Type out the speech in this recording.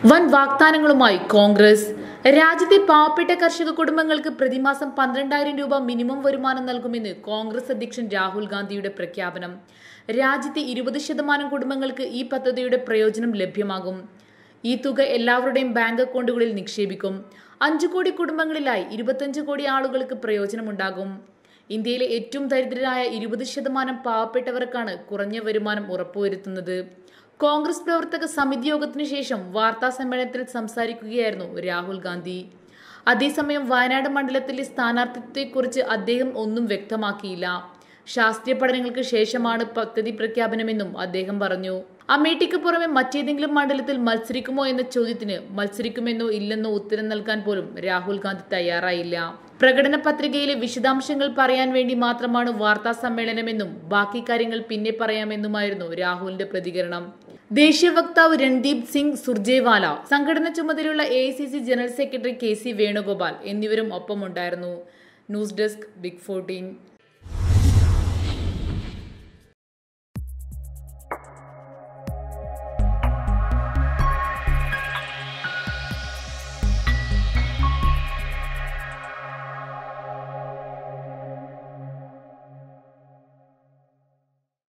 വൻ വാഗ്ദാനങ്ങളുമായി കോൺഗ്രസ്. രാജ്യത്തെ പാവപ്പെട്ട കർഷക കുടുംബങ്ങൾക്ക് പ്രതിമാസം 12,000 രൂപ മിനിമം വരുമാനം നൽകുമെന്ന് കോൺഗ്രസ് അധ്യക്ഷൻ രാഹുൽ ഗാന്ധിയുടെ പ്രഖ്യാപനം. രാജ്യത്തെ 20% കുടുംബങ്ങൾക്ക് ഈ പദ്ധതിയുടെ പ്രയോജനം ലഭ്യമാകും. ഈ തുക എല്ലാവരുടെയും ബാങ്ക് അക്കൗണ്ടുകളിൽ നിക്ഷേപിക്കും. 5 കോടി കുടുംബങ്ങളിലായി 25 കോടി ആളുകൾക്ക് പ്രയോജനമുണ്ടാകും. ഇന്ത്യയിലെ ഏറ്റവും ദരിദ്രരായ 20% പാവപ്പെട്ടവർക്കാണ് കുറഞ്ഞ വരുമാനം ഉറപ്പുവരുത്തുന്നത്. കോൺഗ്രസ് പ്രവർത്തക സമിതി യോഗത്തിനു ശേഷം വാർത്താ സമ്മേളനത്തിൽ സംസാരിക്കുകയായിരുന്നു രാഹുൽ ഗാന്ധി. അതേസമയം വയനാട് മണ്ഡലത്തിലെ സ്ഥാനാർത്ഥിത്വത്തെക്കുറിച്ച് അദ്ദേഹം ഒന്നും വ്യക്തമാക്കിയില്ല. ശാസ്ത്രീയ പഠനങ്ങൾക്ക് ശേഷമാണ് പദ്ധതി പ്രഖ്യാപനമെന്നും അദ്ദേഹം പറഞ്ഞു. അമേഠിക്ക് പുറമെ മറ്റേതെങ്കിലും മണ്ഡലത്തിൽ മത്സരിക്കുമോ എന്ന ചോദ്യത്തിന് മത്സരിക്കുമെന്നോ ഇല്ലെന്നോ ഉത്തരം നൽകാൻ പോലും രാഹുൽ ഗാന്ധി തയ്യാറായില്ല. പ്രകടന പത്രികയിലെ വിശദാംശങ്ങൾ പറയാൻ വേണ്ടി മാത്രമാണ് വാർത്താ സമ്മേളനമെന്നും ബാക്കി കാര്യങ്ങൾ പിന്നെ പറയാമെന്നുമായിരുന്നു രാഹുലിന്റെ പ്രതികരണം. ദേശീയ വക്താവ് രൺദീപ് സിംഗ് സുർജേവാല, സംഘടന ചുമതലയുള്ള AICC general secretary KC Venugopal എന്നിവരും ഒപ്പമുണ്ടായിരുന്നു. News desk, big 14.